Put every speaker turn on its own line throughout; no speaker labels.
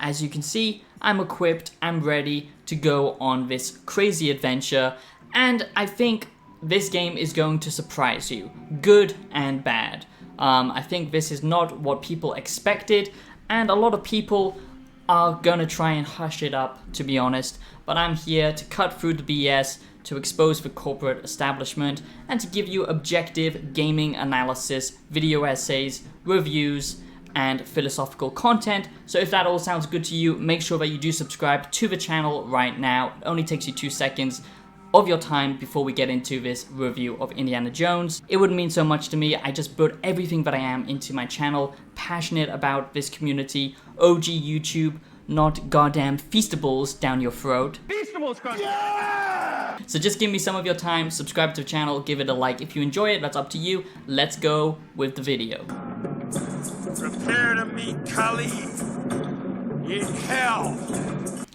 as you can see, I'm equipped, I'm ready to go on this crazy adventure, and I think this game is going to surprise you, good and bad. I think this is not what people expected, and a lot of people are gonna try and hush it up, to be honest, but I'm here to cut through the BS, to expose the corporate establishment, and to give you objective gaming analysis, video essays, reviews, and philosophical content. So if that all sounds good to you, make sure that you do subscribe to the channel right now. It only takes you 2 seconds of your time before we get into this review of Indiana Jones. It wouldn't mean so much to me. I just put everything that I am into my channel, passionate about this community, OG YouTube, not goddamn Feastables down your throat.
Feastables,
yeah! So just give me some of your time, subscribe to the channel, give it a like if you enjoy it, that's up to you. Let's go with the video.
Prepare to meet Kali in hell.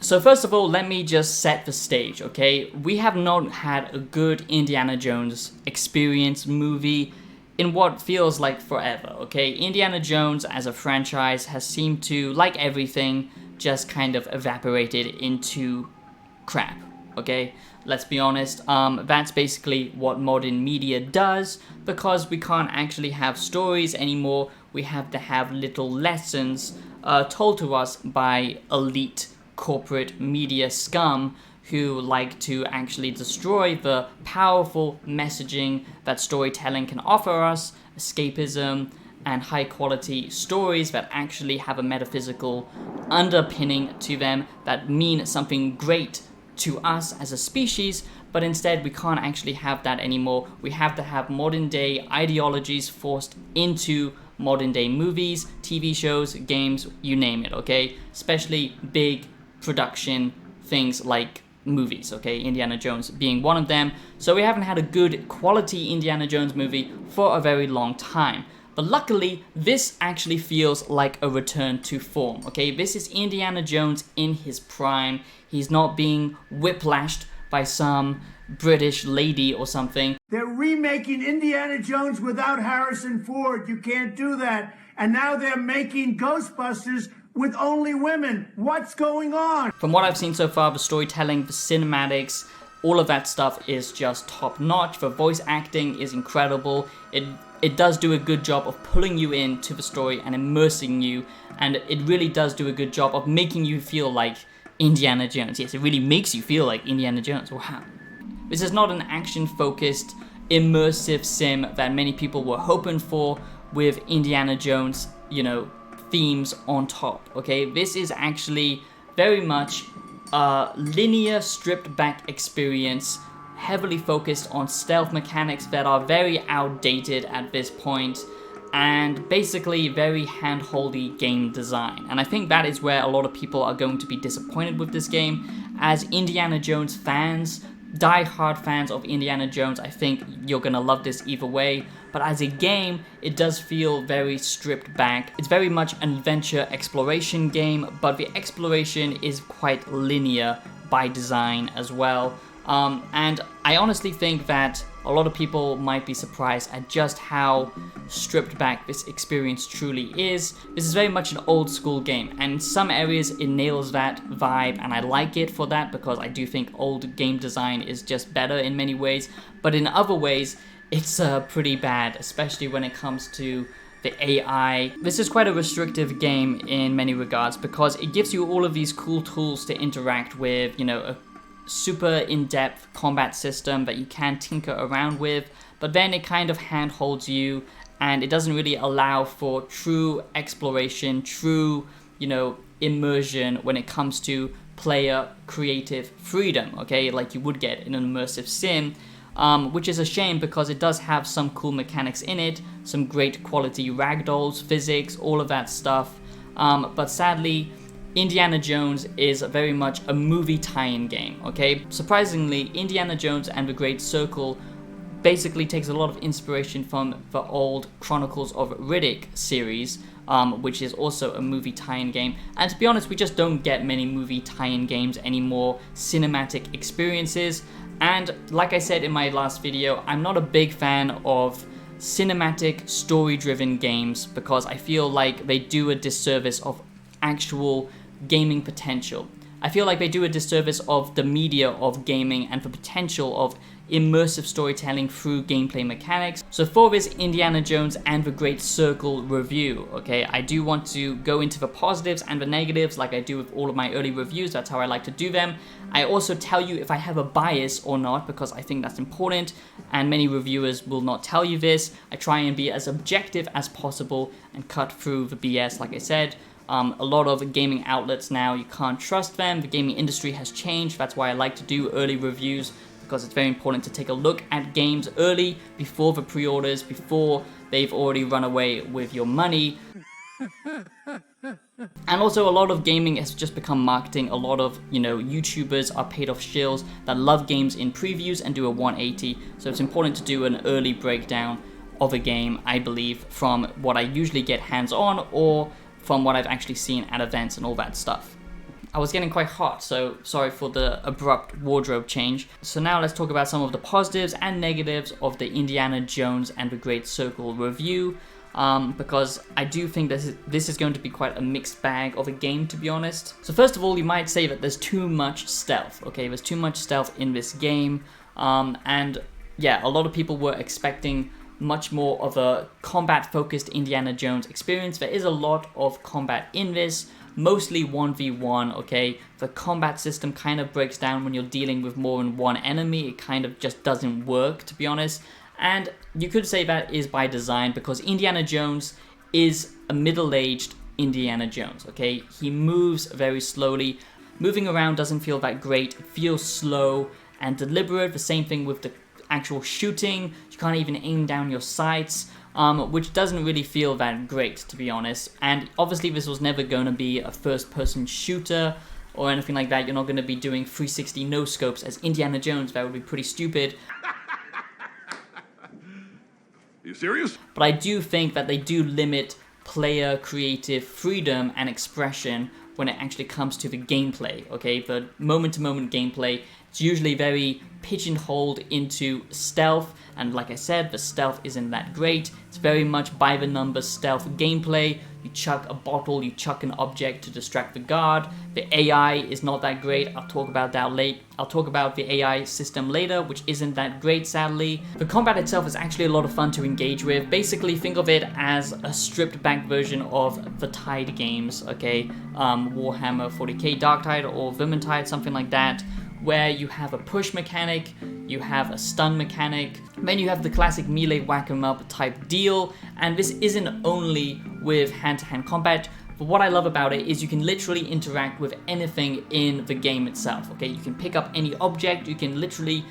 So first of all, let me just set the stage, okay? We have not had a good Indiana Jones experience movie in what feels like forever, okay? Indiana Jones as a franchise has seemed to, like everything, just kind of evaporated into crap, okay? Let's be honest, that's basically what modern media does, because we can't actually have stories anymore. We have to have little lessons told to us by elite corporate media scum who like to actually destroy the powerful messaging that storytelling can offer us, escapism, and high quality stories that actually have a metaphysical underpinning to them that mean something great to us as a species, but instead we can't actually have that anymore. We have to have modern day ideologies forced into modern day movies, TV shows, games, you name it, okay? Especially big production things like movies, okay? Indiana Jones being one of them. So we haven't had a good quality Indiana Jones movie for a very long time. But luckily, this actually feels like a return to form, okay? This is Indiana Jones in his prime. He's not being whiplashed by some British lady or something.
They're remaking Indiana Jones without Harrison Ford. You can't do that. And now they're making Ghostbusters with only women. What's going on?
From what I've seen so far, the storytelling, the cinematics, all of that stuff is just top notch. The voice acting is incredible. It does do a good job of pulling you into the story and immersing you, and it really does do a good job of making you feel like Indiana Jones. Yes, it really makes you feel like Indiana Jones. Wow. This is not an action-focused, immersive sim that many people were hoping for with Indiana Jones, you know, themes on top, okay? This is actually very much a linear, stripped-back experience, heavily focused on stealth mechanics that are very outdated at this point, and basically very hand-holdy game design. And I think that is where a lot of people are going to be disappointed with this game. As Indiana Jones fans, die-hard fans of Indiana Jones, I think you're gonna love this either way. But as a game, it does feel very stripped back. It's very much an adventure exploration game, but the exploration is quite linear by design as well. And I honestly think that a lot of people might be surprised at just how stripped back this experience truly is. This is very much an old school game, and in some areas it nails that vibe, and I like it for that because I do think old game design is just better in many ways, but in other ways it's pretty bad, especially when it comes to the AI. This is quite a restrictive game in many regards because it gives you all of these cool tools to interact with, you know, a super in-depth combat system that you can tinker around with, but then it kind of handholds you and it doesn't really allow for true exploration, true, you know, immersion when it comes to player creative freedom, okay, like you would get in an immersive sim, which is a shame because it does have some cool mechanics in it, some great quality ragdolls, physics, all of that stuff, but sadly, Indiana Jones is very much a movie tie-in game, okay? Surprisingly, Indiana Jones and the Great Circle basically takes a lot of inspiration from the old Chronicles of Riddick series, which is also a movie tie-in game. And to be honest, we just don't get many movie tie-in games anymore, cinematic experiences. And like I said in my last video, I'm not a big fan of cinematic, story-driven games because I feel like they do a disservice of actual gaming potential. I feel like they do a disservice of the media of gaming and the potential of immersive storytelling through gameplay mechanics. So for this Indiana Jones and the Great Circle review, okay, I do want to go into the positives and the negatives like I do with all of my early reviews. That's how I like to do them. I also tell you if I have a bias or not, because I think that's important, and many reviewers will not tell you this. I try and be as objective as possible and cut through the BS, like I said. A lot of gaming outlets now, you can't trust them. The gaming industry has changed. That's why I like to do early reviews, because it's very important to take a look at games early, before the pre-orders, before they've already run away with your money. And also, a lot of gaming has just become marketing. A lot of, YouTubers are paid off shills that love games in previews and do a 180. So it's important to do an early breakdown of a game, I believe, from what I usually get hands-on or from what I've actually seen at events and all that stuff. I was getting quite hot, so sorry for the abrupt wardrobe change. So now let's talk about some of the positives and negatives of the Indiana Jones and the Great Circle review, because I do think this is going to be quite a mixed bag of a game, to be honest. So first of all, you might say that there's too much stealth, okay? There's too much stealth in this game, and yeah, a lot of people were expecting much more of a combat-focused Indiana Jones experience. There is a lot of combat in this, mostly 1v1, okay? The combat system kind of breaks down when you're dealing with more than one enemy. It kind of just doesn't work, to be honest. And you could say that is by design, because Indiana Jones is a middle-aged Indiana Jones, okay? He moves very slowly. Moving around doesn't feel that great. It feels slow and deliberate. The same thing with the actual shooting. You can't even aim down your sights, which doesn't really feel that great, to be honest. And obviously this was never going to be a first-person shooter or anything like that. You're not going to be doing 360 no-scopes as Indiana Jones. That would be pretty stupid.
Are you serious?
But I do think that they do limit player creative freedom and expression when it actually comes to the gameplay, okay? The moment-to-moment gameplay, it's usually very pigeonholed into stealth, and like I said, the stealth isn't that great. It's very much by the numbers stealth gameplay. You chuck a bottle, you chuck an object to distract the guard. The AI is not that great. I'll talk about that later. I'll talk about the AI system later, which isn't that great, sadly. The combat itself is actually a lot of fun to engage with. Basically, think of it as a stripped back version of the Tide games, okay? Warhammer 40k Dark Tide or Vermintide, something like that, where you have a push mechanic, you have a stun mechanic, then you have the classic melee whack-em-up type deal, and this isn't only with hand-to-hand combat, but what I love about it is you can literally interact with anything in the game itself, okay? You can pick up any object, you can literally,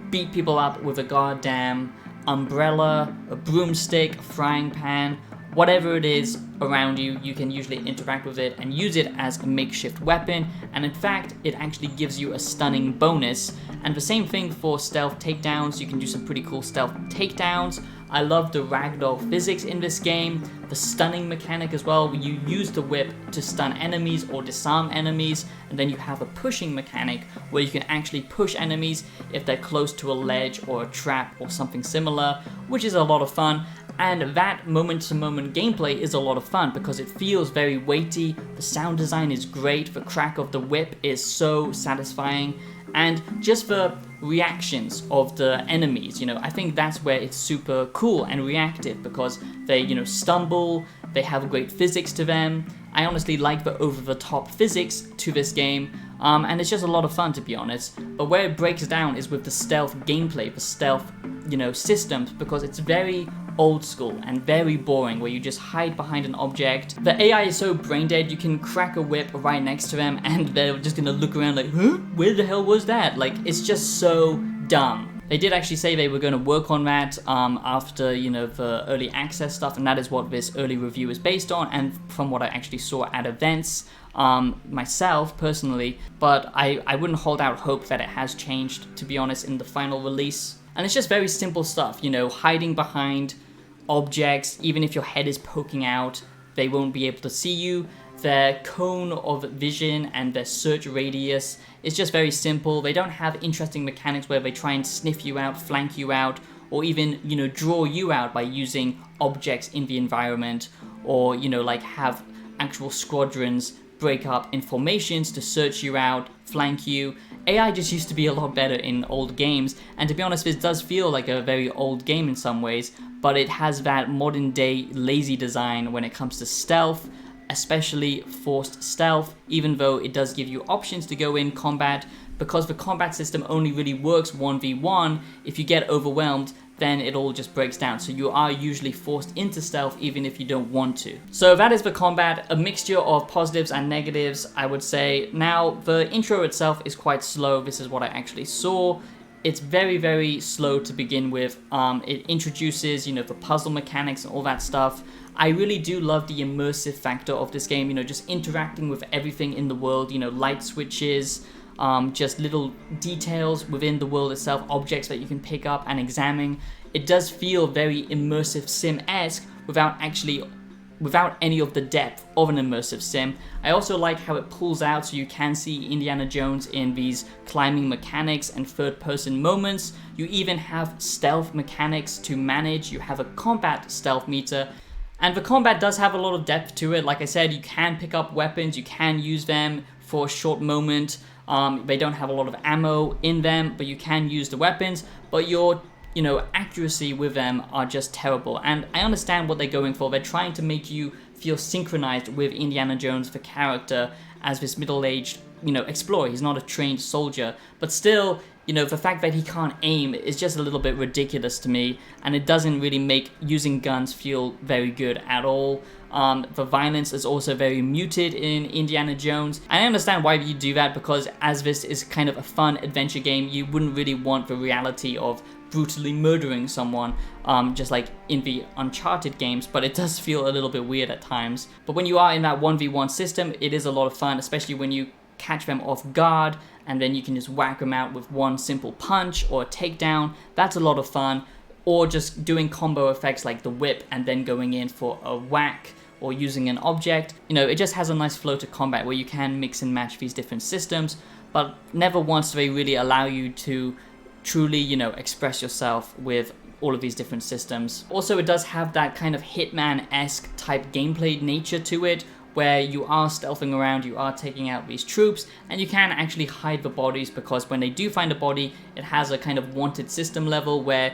beat people up with a goddamn umbrella, a broomstick, a frying pan, whatever it is around you, you can usually interact with it and use it as a makeshift weapon, and in fact, it actually gives you a stunning bonus. And the same thing for stealth takedowns. You can do some pretty cool stealth takedowns. I love the ragdoll physics in this game, the stunning mechanic as well, where you use the whip to stun enemies or disarm enemies, and then you have a pushing mechanic where you can actually push enemies if they're close to a ledge or a trap or something similar, which is a lot of fun. And that moment-to-moment gameplay is a lot of fun because it feels very weighty, the sound design is great, the crack of the whip is so satisfying, and just the reactions of the enemies, I think that's where it's super cool and reactive, because they, stumble, they have great physics to them. I honestly like the over-the-top physics to this game, and it's just a lot of fun, to be honest. But where it breaks down is with the stealth gameplay, the stealth, systems, because it's very old school and very boring, where you just hide behind an object. The AI is so brain dead, you can crack a whip right next to them and they're just gonna look around like, huh? Where the hell was that? Like, it's just so dumb. They did actually say they were going to work on that after, the early access stuff, and that is what this early review is based on, and from what I actually saw at events myself, personally, but I wouldn't hold out hope that it has changed, to be honest, in the final release. And it's just very simple stuff, hiding behind objects, even if your head is poking out, they won't be able to see you. Their cone of vision and their search radius is just very simple. They don't have interesting mechanics where they try and sniff you out, flank you out, or even, draw you out by using objects in the environment, or, have actual squadrons break up in formations to search you out, flank you. AI just used to be a lot better in old games, and to be honest, this does feel like a very old game in some ways, but it has that modern day lazy design when it comes to stealth, especially forced stealth, even though it does give you options to go in combat, because the combat system only really works 1v1. If you get overwhelmed, then it all just breaks down. So you are usually forced into stealth even if you don't want to. So that is the combat, a mixture of positives and negatives, I would say. Now, the intro itself is quite slow. This is what I actually saw. It's very, very slow to begin with. It introduces, the puzzle mechanics and all that stuff. I really do love the immersive factor of this game, just interacting with everything in the world, light switches, just little details within the world itself, objects that you can pick up and examine. It does feel very immersive sim-esque without any of the depth of an immersive sim. I also like how it pulls out so you can see Indiana Jones in these climbing mechanics and third-person moments. You even have stealth mechanics to manage. You have a combat stealth meter. And the combat does have a lot of depth to it. Like I said, you can pick up weapons, you can use them for a short moment. They don't have a lot of ammo in them, but you can use the weapons, but your accuracy with them are just terrible. And I understand what they're going for. They're trying to make you feel synchronized with Indiana Jones, the character, as this middle-aged, explorer. He's not a trained soldier, but still, the fact that he can't aim is just a little bit ridiculous to me, and it doesn't really make using guns feel very good at all. The violence is also very muted in Indiana Jones. I understand why you do that, because as this is kind of a fun adventure game, you wouldn't really want the reality of brutally murdering someone, just like in the Uncharted games, but it does feel a little bit weird at times. But when you are in that 1v1 system, it is a lot of fun, especially when you catch them off guard, and then you can just whack them out with one simple punch or a takedown. That's a lot of fun. Or just doing combo effects like the whip and then going in for a whack, or using an object. It just has a nice flow to combat where you can mix and match these different systems, but never once do they really allow you to truly, express yourself with all of these different systems. Also, it does have that kind of Hitman-esque type gameplay nature to it, where you are stealthing around, you are taking out these troops, and you can actually hide the bodies, because when they do find a body, it has a kind of wanted system level where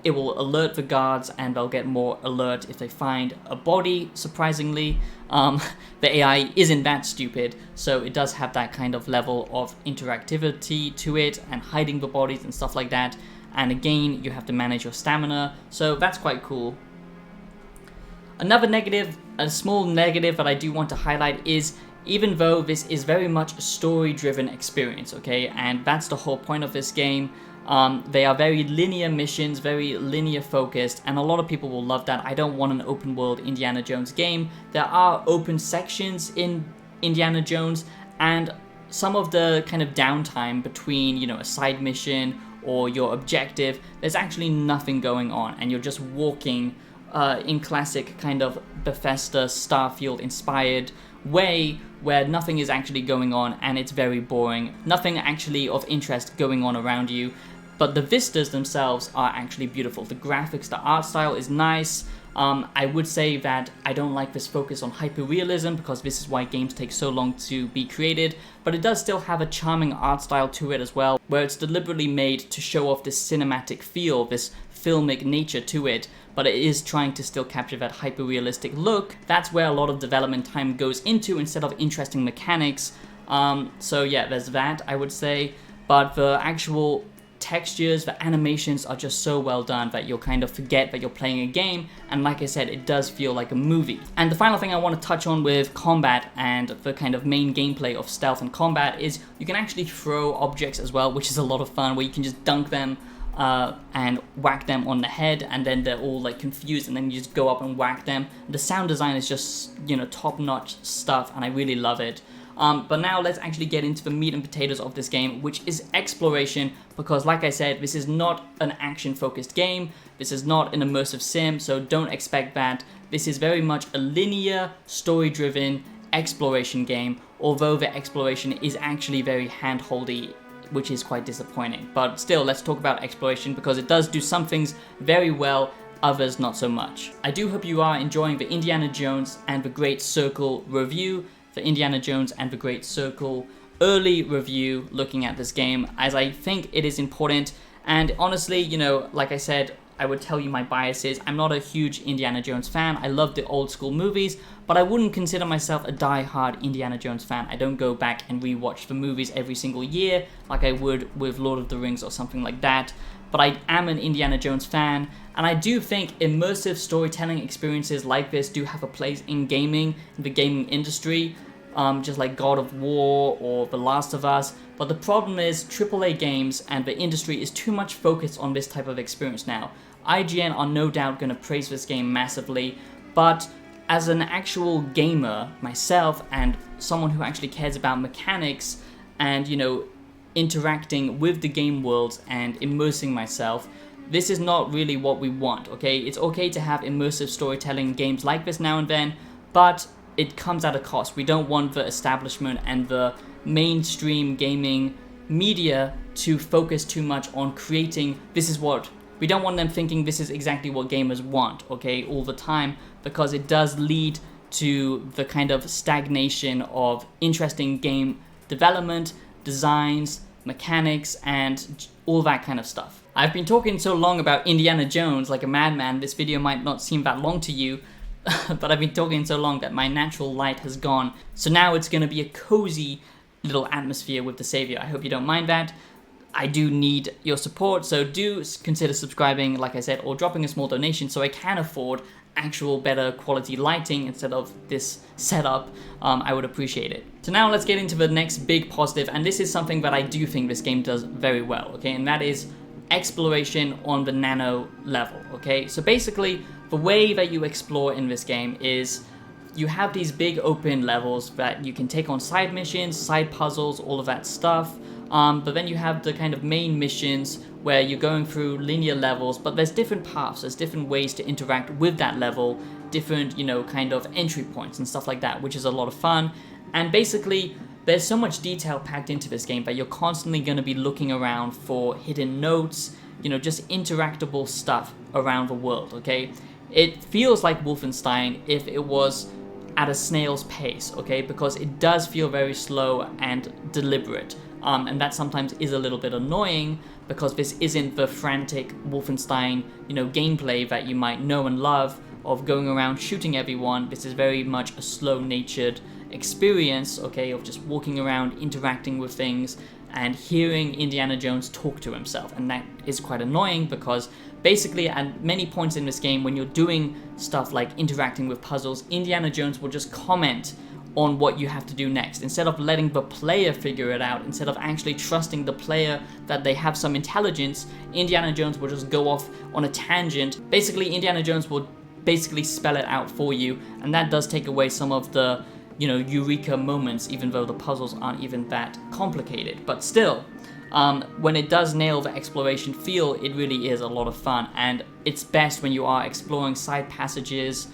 it will alert the guards, and they'll get more alert if they find a body, surprisingly. The AI isn't that stupid, so it does have that kind of level of interactivity to it, and hiding the bodies and stuff like that. And again, you have to manage your stamina, so that's quite cool. Another negative, a small negative that I do want to highlight is, even though this is very much a story-driven experience, okay, and that's the whole point of this game, they are very linear missions, very linear focused, and a lot of people will love that. I don't want an open world Indiana Jones game. There are open sections in Indiana Jones, and some of the kind of downtime between, a side mission or your objective, there's actually nothing going on, and you're just walking in classic kind of Bethesda Starfield inspired way, where nothing is actually going on and it's very boring. Nothing actually of interest going on around you, but the vistas themselves are actually beautiful. The graphics, the art style is nice. I would say that I don't like this focus on hyperrealism, because this is why games take so long to be created, but it does still have a charming art style to it as well, where it's deliberately made to show off this cinematic feel, this filmic nature to it, but it is trying to still capture that hyper-realistic look. That's where a lot of development time goes into, instead of interesting mechanics. So yeah, there's that, I would say, but the actual textures, the animations are just so well done that you'll kind of forget that you're playing a game, and like I said, it does feel like a movie. And the final thing I want to touch on with combat and the kind of main gameplay of stealth and combat is you can actually throw objects as well, which is a lot of fun, where you can just dunk them and whack them on the head, and then they're all like confused, and then you just go up and whack them. The sound design is just, top-notch stuff, and I really love it. But now let's actually get into the meat and potatoes of this game, which is exploration, because like I said, this is not an action-focused game, this is not an immersive sim, so don't expect that. This is very much a linear, story-driven exploration game, although the exploration is actually very hand-holdy, which is quite disappointing. But still, let's talk about exploration, because it does do some things very well, others not so much. I do hope you are enjoying the Indiana Jones and the Great Circle review. for Indiana Jones and the Great Circle early review looking at this game, as I think it is important. And honestly, you know, like I said, I would tell you my biases. I'm not a huge Indiana Jones fan. I love the old school movies, but I wouldn't consider myself a die-hard Indiana Jones fan. I don't go back and rewatch the movies every single year like I would with Lord of the Rings or something like that. But I am an Indiana Jones fan, and I do think immersive storytelling experiences like this do have a place in gaming, in the gaming industry, just like God of War or The Last of Us. But the problem is AAA games and the industry is too much focused on this type of experience now. IGN are no doubt going to praise this game massively, but as an actual gamer myself and someone who actually cares about mechanics and, you know, interacting with the game worlds and immersing myself, this is not really what we want, okay? It's okay to have immersive storytelling games like this now and then, but it comes at a cost. We don't want the establishment and the mainstream gaming media to focus too much on creating, we don't want them thinking this is exactly what gamers want, okay, all the time, because it does lead to the kind of stagnation of interesting game development, designs, mechanics, and all that kind of stuff. I've been talking so long about Indiana Jones like a madman, this video might not seem that long to you, but I've been talking so long that my natural light has gone, so now it's going to be a cozy little atmosphere with the Savior. I hope you don't mind that. I do need your support, so do consider subscribing, like I said, or dropping a small donation so I can afford actual better quality lighting instead of this setup. I would appreciate it. So now let's get into the next big positive, and this is something that I do think this game does very well, okay, and that is exploration on the nano level, okay? So basically, the way that you explore in this game is you have these big open levels that you can take on side missions, side puzzles, all of that stuff. But then you have the kind of main missions where you're going through linear levels, but there's different paths, there's different ways to interact with that level, different, you know, kind of entry points and stuff like that, which is a lot of fun. And basically, there's so much detail packed into this game that you're constantly going to be looking around for hidden notes, you know, just interactable stuff around the world, okay? It feels like Wolfenstein if it was at a snail's pace, okay? Because it does feel very slow and deliberate. And that sometimes is a little bit annoying because this isn't the frantic Wolfenstein, you know, gameplay that you might know and love of going around shooting everyone. This is very much a slow-natured experience, okay, of just walking around, interacting with things, and hearing Indiana Jones talk to himself. And that is quite annoying because basically at many points in this game when you're doing stuff like interacting with puzzles, Indiana Jones will just comment on what you have to do next. Instead of letting the player figure it out, instead of actually trusting the player that they have some intelligence, Indiana Jones will just go off on a tangent. Basically, Indiana Jones will basically spell it out for you, and that does take away some of the, you know, eureka moments, even though the puzzles aren't even that complicated. But still, when it does nail the exploration feel, it really is a lot of fun, and it's best when you are exploring side passages,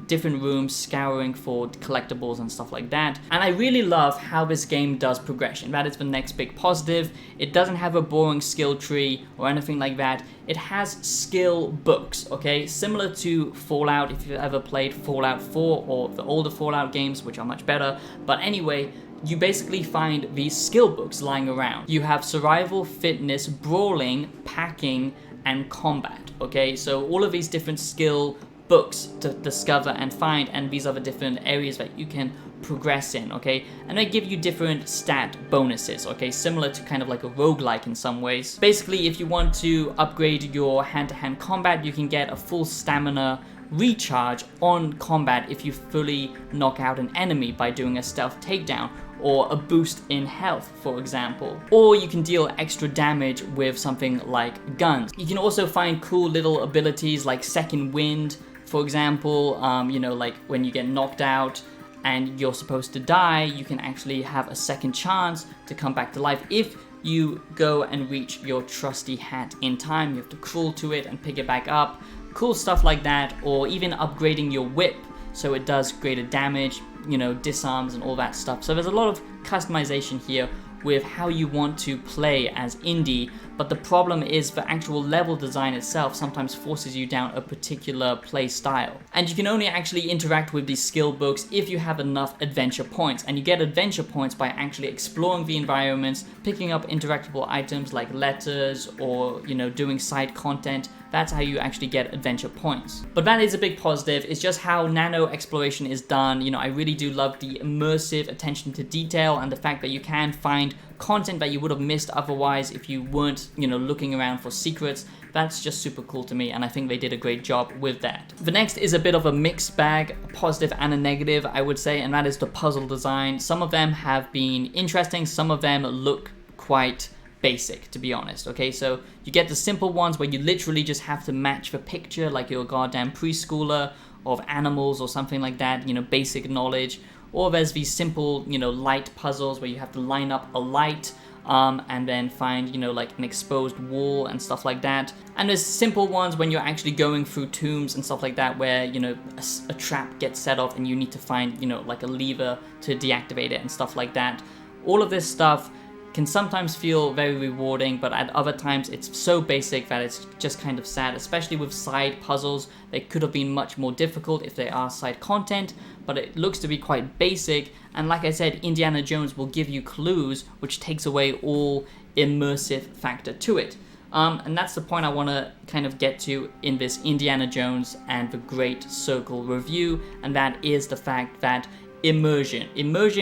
different rooms, scouring for collectibles and stuff like that. And I really love how this game does progression. That is the next big positive. It doesn't have a boring skill tree or anything like that. It has skill books, okay? Similar to Fallout, if you've ever played Fallout 4 or the older Fallout games, which are much better. But anyway, you basically find these skill books lying around. You have survival, fitness, brawling, packing, and combat, okay? So all of these different skill books to discover and find, and these are the different areas that you can progress in, okay? And they give you different stat bonuses, okay? Similar to kind of like a roguelike in some ways. Basically, if you want to upgrade your hand-to-hand combat, you can get a full stamina recharge on combat if you fully knock out an enemy by doing a stealth takedown, or a boost in health, for example. Or you can deal extra damage with something like guns. You can also find cool little abilities like Second Wind, for example, you know, like when you get knocked out and you're supposed to die, you can actually have a second chance to come back to life if you go and reach your trusty hat in time. You have to crawl to it and pick it back up. Cool stuff like that, or even upgrading your whip so it does greater damage, you know, disarms and all that stuff. So there's a lot of customization here with how you want to play as Indy, but the problem is the actual level design itself sometimes forces you down a particular play style. And you can only actually interact with these skill books if you have enough adventure points, and you get adventure points by actually exploring the environments, picking up interactable items like letters, or doing side content. That's how you actually get adventure points. But that is a big positive. It's just how nano exploration is done. I really do love the immersive attention to detail and the fact that you can find content that you would have missed otherwise if you weren't, looking around for secrets. That's just super cool to me, and I think they did a great job with that. The next is a bit of a mixed bag, a positive and a negative, I would say, and that is the puzzle design. Some of them have been interesting, some of them look quite basic, to be honest. Okay, so you get the simple ones where you literally just have to match the picture like you're a goddamn preschooler of animals or something like that, basic knowledge. Or there's these simple, light puzzles where you have to line up a light and then find, like an exposed wall and stuff like that. And there's simple ones when you're actually going through tombs and stuff like that where, a trap gets set off and you need to find, like a lever to deactivate it and stuff like that. All of this stuff can sometimes feel very rewarding, but at other times it's so basic that it's just kind of sad, especially with side puzzles. They could have been much more difficult if they are side content, but it looks to be quite basic. And like I said, Indiana Jones will give you clues, which takes away all immersive factor to it. And that's the point I want to kind of get to in this Indiana Jones and the Great Circle review, and that is the fact that immersion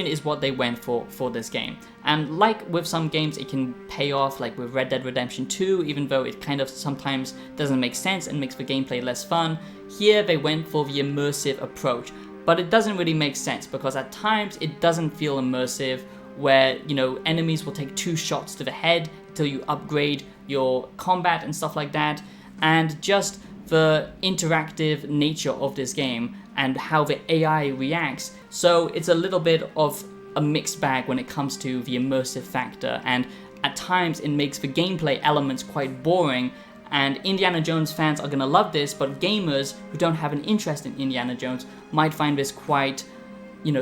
is what they went for this game. And like with some games, it can pay off, like with Red Dead Redemption 2, even though it kind of sometimes doesn't make sense and makes the gameplay less fun. Here they went for the immersive approach, but it doesn't really make sense because at times it doesn't feel immersive, where enemies will take 2 shots to the head until you upgrade your combat and stuff like that. And just the interactive nature of this game and how the AI reacts. So it's a little bit of a mixed bag when it comes to the immersive factor, and at times it makes the gameplay elements quite boring. And Indiana Jones fans are gonna love this, but gamers who don't have an interest in Indiana Jones might find this quite,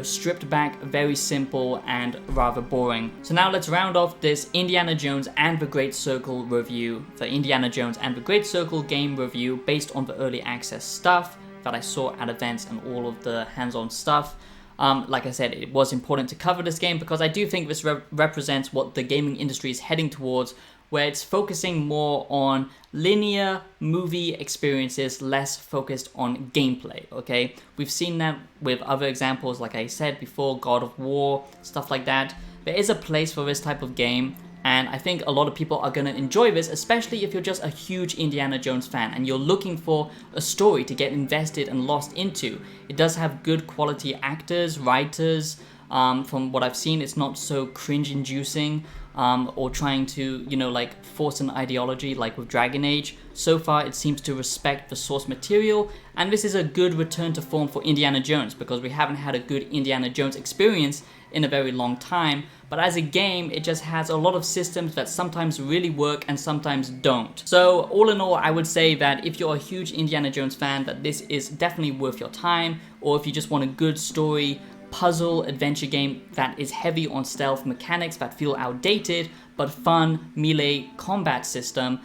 stripped back, very simple and rather boring. So now let's round off this Indiana Jones and the Great Circle review, the Indiana Jones and the Great Circle game review based on the early access stuff that I saw at events and all of the hands-on stuff. Like I said, it was important to cover this game because I do think this represents what the gaming industry is heading towards, where it's focusing more on linear movie experiences, less focused on gameplay, okay? We've seen that with other examples, like I said before, God of War, stuff like that. There is a place for this type of game, and I think a lot of people are going to enjoy this, especially if you're just a huge Indiana Jones fan and you're looking for a story to get invested and lost into. It does have good quality actors, writers. From what I've seen, it's not so cringe-inducing or trying to, like force an ideology like with Dragon Age. So far, it seems to respect the source material, and this is a good return to form for Indiana Jones because we haven't had a good Indiana Jones experience in a very long time. But as a game, it just has a lot of systems that sometimes really work and sometimes don't. So all in all, I would say that if you're a huge Indiana Jones fan, that this is definitely worth your time, or if you just want a good story, puzzle adventure game that is heavy on stealth mechanics that feel outdated, but fun melee combat system,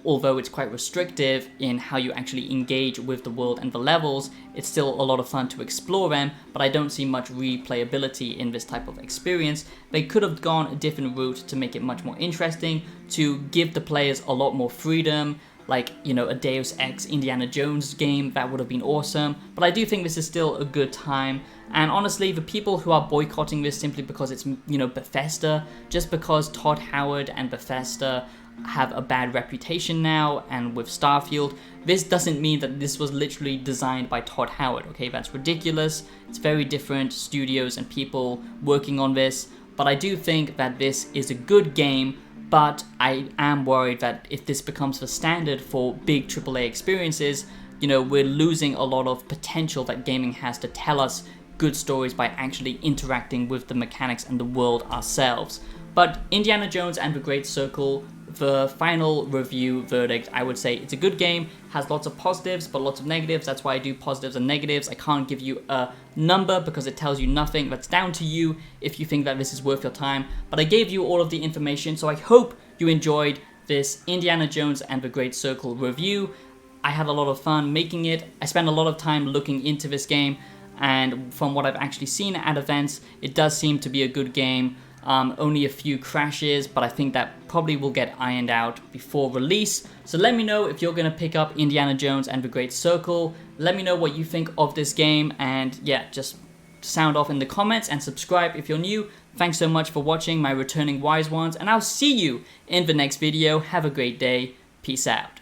although it's quite restrictive in how you actually engage with the world and the levels, it's still a lot of fun to explore them, but I don't see much replayability in this type of experience. They could have gone a different route to make it much more interesting, to give the players a lot more freedom, like, a Deus Ex Indiana Jones game. That would have been awesome, but I do think this is still a good time. And honestly, the people who are boycotting this simply because it's, Bethesda, just because Todd Howard and Bethesda have a bad reputation now, and with Starfield, this doesn't mean that this was literally designed by Todd Howard, okay? That's ridiculous. It's very different studios and people working on this, but I do think that this is a good game. But I am worried that if this becomes the standard for big AAA experiences, we're losing a lot of potential that gaming has to tell us good stories by actually interacting with the mechanics and the world ourselves. But Indiana Jones and the Great Circle, the final review verdict, I would say it's a good game, has lots of positives but lots of negatives. That's why I do positives and negatives. I can't give you a number because it tells you nothing. That's down to you if you think that this is worth your time. But I gave you all of the information, so I hope you enjoyed this Indiana Jones and the Great Circle review. I had a lot of fun making it. I spent a lot of time looking into this game, and from what I've actually seen at events, it does seem to be a good game. Only a few crashes, but I think that probably will get ironed out before release. So let me know if you're going to pick up Indiana Jones and the Great Circle. Let me know what you think of this game, and yeah, just sound off in the comments and subscribe if you're new. Thanks so much for watching my returning wise ones, and I'll see you in the next video. Have a great day. Peace out.